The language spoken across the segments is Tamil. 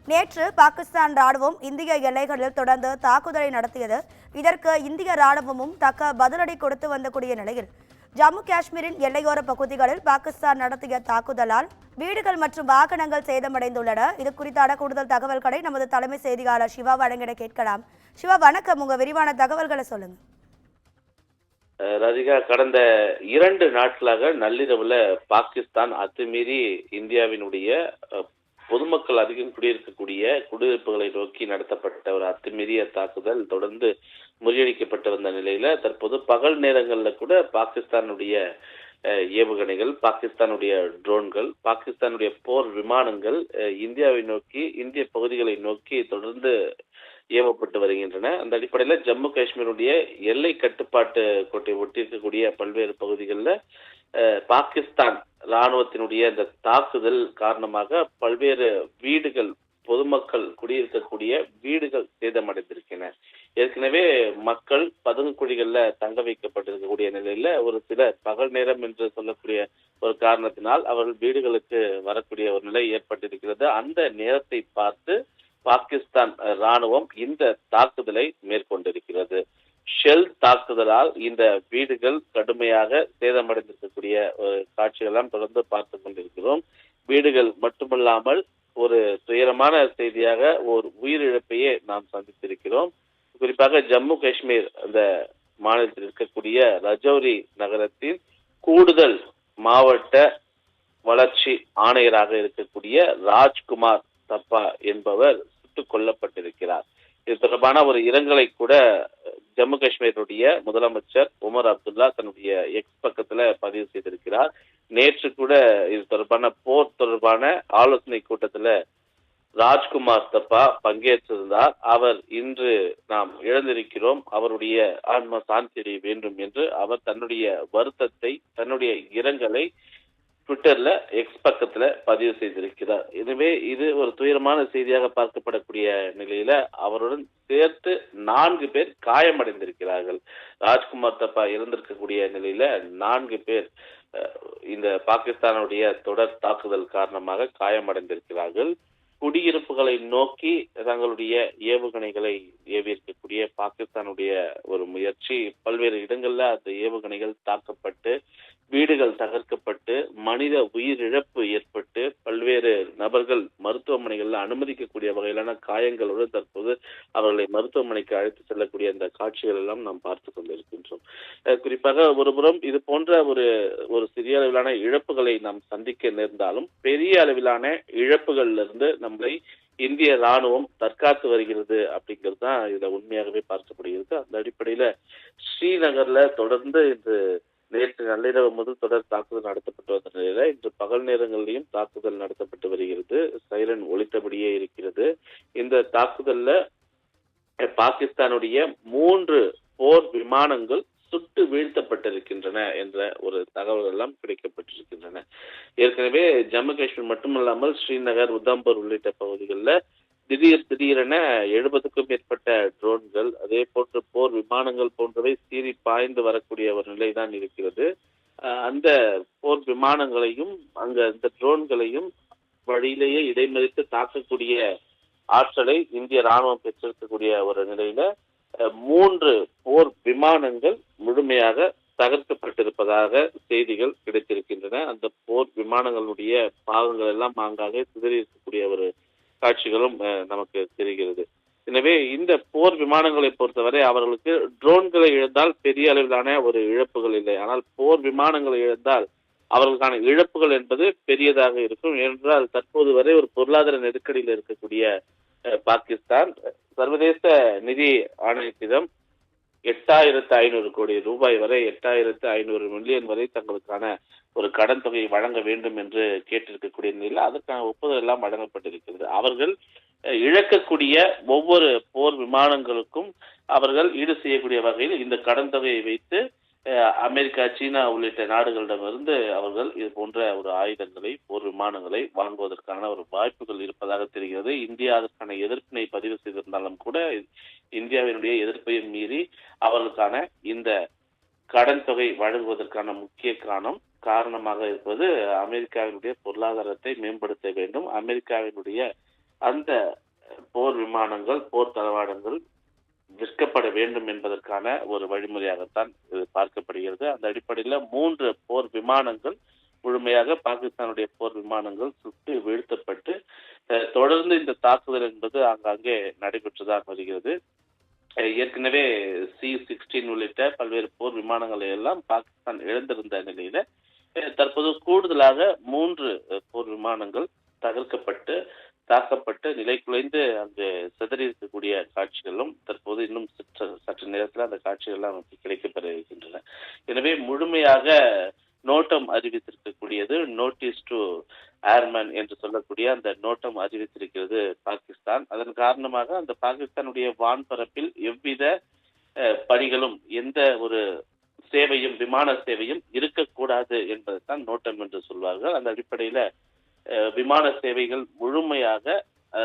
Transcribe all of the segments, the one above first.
நேற்று பாகிஸ்தான் ராணுவம் இந்திய எல்லைகளில் தொடர்ந்து தாக்குதலை நடத்தியது. இதற்கு இந்திய ராணுவமும் தக்க பதிலடி கொடுத்து வந்தக்கூடிய நிலையில் ஜம்மு காஷ்மீரின் எல்லையோர பகுதிகளில் பாகிஸ்தான் நடத்திய தாக்குதலால் வீடுகள் மற்றும் வாகனங்கள் சேதமடைந்துள்ளன. இது குறித்தான கூடுதல் தகவல்களை நமது தலைமை செய்தியாளர் சிவா வழங்கிட கேட்கலாம். சிவா, வணக்கம். உங்க விரிவான தகவல்களை சொல்லுங்க. ராதிகா, கடந்த 2 நாட்களாக நள்ளிரவுல பாகிஸ்தான் அத்துமீறி இந்தியாவினுடைய பொதுமக்கள் அதிகம் குடியிருக்கக்கூடிய குடியிருப்புகளை நோக்கி நடத்தப்பட்ட ஒரு அத்துமீறிய தாக்குதல் தொடர்ந்து முறியடிக்கப்பட்டு வந்த நிலையில தற்போது பகல் நேரங்களில் கூட பாகிஸ்தானுடைய ஏவுகணைகள், பாகிஸ்தானுடைய ட்ரோன்கள், பாகிஸ்தானுடைய போர் விமானங்கள் இந்தியாவை நோக்கி, இந்திய பகுதிகளை நோக்கி தொடர்ந்து ஏவப்பட்டு வருகின்றன. அந்த அடிப்படையில் ஜம்மு காஷ்மீருடைய எல்லை கட்டுப்பாட்டு கோட்டை ஒட்டி இருக்கக்கூடிய பல்வேறு பகுதிகளில் பாகிஸ்தான் ராணுவத்தினுடைய இந்த தாக்குதல் காரணமாக பல்வேறு வீடுகள், பொதுமக்கள் குடியிருக்கக்கூடிய வீடுகள் சேதமடைந்திருக்கின்றன. ஏற்கனவே மக்கள் பதுங்கு குழிகளில் தங்க வைக்கப்பட்டிருக்கக்கூடிய நிலையில ஒரு சிலர் பகல் நேரம் என்று சொல்லக்கூடிய ஒரு காரணத்தினால் அவர்கள் வீடுகளுக்கு வரக்கூடிய ஒரு நிலை ஏற்பட்டிருக்கிறது. அந்த நேரத்தை பார்த்து பாகிஸ்தான் ராணுவம் இந்த தாக்குதலை மேற்கொண்டிருக்கிறது. ஷெல் தாக்குதலால் இந்த வீடுகள் கடுமையாக சேதமடைந்திருக்கக்கூடிய காட்சிகளெல்லாம் தொடர்ந்து பார்த்து கொண்டிருக்கிறோம். வீடுகள் மட்டுமல்லாமல் ஒரு துயரமான செய்தியாக ஒரு உயிரிழப்பையே நாம் சந்தித்திருக்கிறோம். குறிப்பாக ஜம்மு காஷ்மீர் அந்த மாநிலத்தில் இருக்கக்கூடிய ரஜௌரி நகரத்தின் கூடுதல் மாவட்ட வளர்ச்சி ஆணையராக இருக்கக்கூடிய ராஜ்குமார் தப்பா என்பவர் சுட்டுக் கொல்லப்பட்டிருக்கிறார். இது தொடர்பான ஒரு இரங்கலை கூட ஜம்மு காஷ்மீருடைய முதலமைச்சர் உமர் அப்துல்லா தன்னுடைய எக்ஸ் பக்கத்துல பதிவு செய்திருக்கிறார். நேற்று கூட இது தொடர்பான போர் தொடர்பான ஆலோசனை கூட்டத்துல ராஜ்குமார் தப்பா பங்கேற்றிருந்தார். அவர் இன்று நாம் இழந்திருக்கிறோம், அவருடைய ஆன்ம சாந்தி வேண்டும் என்று அவர் தன்னுடைய வருத்தத்தை, தன்னுடைய இரங்கலை ட்விட்டர்ல எக்ஸ் பக்கத்துல பதிவு செய்திருக்கிறார். எனவே இது ஒரு துயரமான செய்தியாக பார்க்கப்படக்கூடிய நிலையில அவருடன் சேர்த்து 4 பேர் காயமடைந்திருக்கிறார்கள். ராஜ்குமார் தப்பா இறந்திருக்கக்கூடிய நிலையில 4 பேர் இந்த பாகிஸ்தானுடைய தொடர் தாக்குதல் காரணமாக காயமடைந்திருக்கிறார்கள். குடியிருப்புகளை நோக்கி தங்களுடைய ஏவுகணைகளை ஏவியிருக்கக்கூடிய பாகிஸ்தானுடைய ஒரு முயற்சி, பல்வேறு இடங்கள்ல அந்த ஏவுகணைகள் தாக்கப்பட்டு வீடுகள் தகர்க்கப்பட்டு மனித உயிரிழப்பு ஏற்பட்டு பல்வேறு நபர்கள் மருத்துவமனைகளில் அனுமதிக்கக்கூடிய வகையிலான காயங்களுடன் தற்போது அவர்களை மருத்துவமனைக்கு அழைத்து செல்லக்கூடிய அந்த காட்சிகள் எல்லாம் நாம் பார்த்து கொண்டிருக்கின்றோம். குறிப்பாக ஒருபுறம் இது போன்ற ஒரு சிறிய அளவிலான இழப்புகளை நாம் சந்திக்க நேர்ந்தாலும் பெரிய அளவிலான இழப்புகளிலிருந்து நம்மளை இந்திய ராணுவம் தற்காத்து வருகிறது அப்படிங்கிறது தான் இதுல உண்மையாகவே பார்க்கப்படுகிறது. அந்த அடிப்படையில ஸ்ரீநகர்ல தொடர்ந்து இன்று நேற்று நள்ளிரவு முதல் தொடர் தாக்குதல் நடத்தப்பட்டு வந்த நிலையில இன்று பகல் நேரங்களிலும் தாக்குதல் நடத்தப்பட்டு வருகிறது. சைரன் ஒலித்தபடியே இருக்கிறது. இந்த தாக்குதல்ல பாகிஸ்தானுடைய 3 போர் விமானங்கள் சுட்டு வீழ்த்தப்பட்டிருக்கின்றன என்ற ஒரு தகவல்கள் எல்லாம் கிடைக்கப்பட்டிருக்கின்றன. ஏற்கனவே ஜம்மு காஷ்மீர் மட்டுமல்லாமல் ஸ்ரீநகர், உதம்பூர் உள்ளிட்ட பகுதிகளில் திடீரென 70க்கும் மேற்பட்ட ட்ரோன்கள், அதே போன்று போர் விமானங்கள் போன்றவை சீறி பாய்ந்து வரக்கூடிய ஒரு நிலைதான் இருக்கிறது. அந்த போர் விமானங்களையும் அந்த ட்ரோன்களையும் வழியிலேயே இடைமறித்து தாக்கக்கூடிய ஆற்றலை இந்திய ராணுவம் பெற்றிருக்கக்கூடிய ஒரு நிலையில 3 போர் விமானங்கள் முழுமையாக தகர்க்கப்பட்டிருப்பதாக செய்திகள் கிடைத்திருக்கின்றன. அந்த போர் விமானங்களுடைய பாகங்கள் எல்லாம் ஆங்காங்கே சிதறி இருக்கக்கூடிய ஒரு காட்சிகளும் நமக்கு தெரிகிறது. எனவே இந்த போர் விமானங்களை பொறுத்தவரை அவர்களுக்கு ட்ரோன்களை இழந்தால் பெரிய அளவிலான ஒரு இழப்புகள் இல்லை. ஆனால் போர் விமானங்களை இழந்தால் அவர்களுக்கான இழப்புகள் என்பது பெரியதாக இருக்கும். ஏனென்றால் தற்போது வரை ஒரு பொருளாதார நெருக்கடியில் இருக்கக்கூடிய பாகிஸ்தான் சர்வதேச நிதி ஆணையத்திடம் 8500 கோடி ரூபாய் வரை, 8500 மில்லியன் வரை தங்களுக்கான ஒரு கடன் தொகையை வழங்க வேண்டும் என்று கேட்டிருக்கக்கூடிய நிலையில் அதற்கான ஒப்புதல் எல்லாம் வழங்கப்பட்டிருக்கிறது. அவர்கள் இழக்கக்கூடிய ஒவ்வொரு போர் விமானங்களுக்கும் அவர்கள் ஈடு செய்யக்கூடிய வகையில் இந்த கடன் தொகையை வைத்து அமெரிக்கா, சீனா உள்ளிட்ட நாடுகளிடமிருந்து அவர்கள் இது போன்ற ஒரு ஆயுதங்களை, போர் விமானங்களை வாங்குவதற்கான ஒரு வாய்ப்புகள் இருப்பதாக தெரிகிறது. இந்தியா அதற்கான எதிர்ப்பினை பதிவு செய்திருந்தாலும் கூட இந்தியாவினுடைய எதிர்ப்பையும் மீறி அவர்களுக்கான இந்த கடன் தொகை வழங்குவதற்கான முக்கிய காரணமாக இருப்பது அமெரிக்காவினுடைய பொருளாதாரத்தை மேம்படுத்த வேண்டும், அமெரிக்காவினுடைய அந்த போர் விமானங்கள், போர் தளவாடங்கள் விற்கப்பட வேண்டும் என்பதற்கான ஒரு வழிமுறையாகத்தான் இது பார்க்கப்படுகிறது. அந்த அடிப்படையில் 3 போர் விமானங்கள் முழுமையாக பாகிஸ்தானுடைய போர் விமானங்கள் சுட்டு வீழ்த்தப்பட்டு தொடர்ந்து இந்த தாக்குதல் என்பது ஆங்காங்கே நடைபெற்றுதான் வருகிறது. ஏற்கனவே C-16 உள்ளிட்ட பல்வேறு போர் விமானங்களை எல்லாம் பாகிஸ்தான் இழந்திருந்த நிலையில தற்போது கூடுதலாக 3 போர் விமானங்கள் தகர்க்கப்பட்டு தாக்கப்பட்டு நிலை குலைந்து அங்கு சிதறி இருக்கக்கூடிய காட்சிகளும் தற்போது இன்னும் சற்று நேரத்தில் அந்த காட்சிகள்லாம் நமக்கு கிடைக்கப்பெற இருக்கின்றன. எனவே முழுமையாக நோட்டம் அறிவித்திருக்கக்கூடியது நோட்டீஸ் டு ஏர்மேன் என்று சொல்லக்கூடிய அந்த நோட்டம் அறிவித்திருக்கிறது பாகிஸ்தான். அதன் காரணமாக அந்த பாகிஸ்தானுடைய வான்பரப்பில் எவ்வித பணிகளும் எந்த ஒரு சேவையும் விமான சேவையும் இருக்கக்கூடாது என்பதுதான் நோட்டம் என்று சொல்வார்கள். அந்த அடிப்படையில விமான சேவைகள் முழுமையாக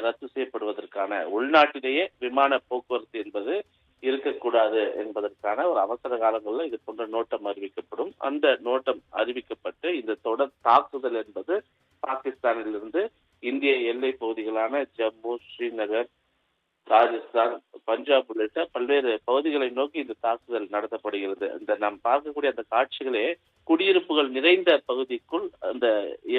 ரத்து செய்யப்படுவதற்கான உள்நாட்டிலேயே விமான போக்குவரத்து என்பது இருக்கக்கூடாது என்பதற்கான ஒரு அவசர காலங்களில் இது போன்ற நோட்டம் அறிவிக்கப்படும். அந்த நோட்டம் அறிவிக்கப்பட்டு இந்த தொடர் தாக்குதல் என்பது பாகிஸ்தானிலிருந்து இந்திய எல்லை பகுதிகளான ஜம்மு, ஸ்ரீநகர், ராஜஸ்தான், பஞ்சாப் உள்ளிட்ட பல்வேறு பகுதிகளை நோக்கி இந்த தாக்குதல் நடத்தப்படுகிறது. இந்த நாம் பார்க்கக்கூடிய அந்த காட்சிகளே குடியிருப்புகள் நிறைந்த பகுதிக்குள் அந்த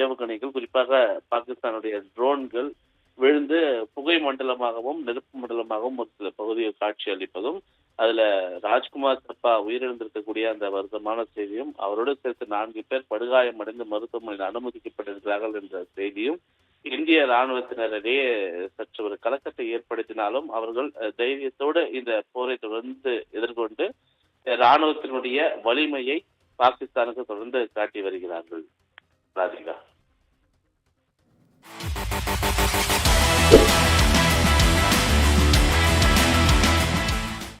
ஏவுகணைகள், குறிப்பாக பாகிஸ்தானுடைய ட்ரோன்கள் விழுந்து புகை மண்டலமாகவும் நெருப்பு மண்டலமாகவும் ஒரு சில பகுதிகள் காட்சி அளிப்பதும், அதுல ராஜ்குமார் சப்பா உயிரிழந்திருக்கக்கூடிய அந்த வருத்தமான செய்தியும், அவரோடு சேர்த்து 4 பேர் படுகாயமடைந்து மருத்துவமனையில் அனுமதிக்கப்பட்டிருக்கிறார்கள் என்ற செய்தியும் இந்திய ராணுவத்தினரிடையே சற்று ஒரு கலக்கத்தை ஏற்படுத்தினாலும் அவர்கள் தைரியத்தோடு இந்த போரை தொடர்ந்து எதிர்கொண்டு ராணுவத்தினுடைய வலிமையை பாகிஸ்தானுக்கு தொடர்ந்து காட்டி வருகிறார்கள். ராதிகா.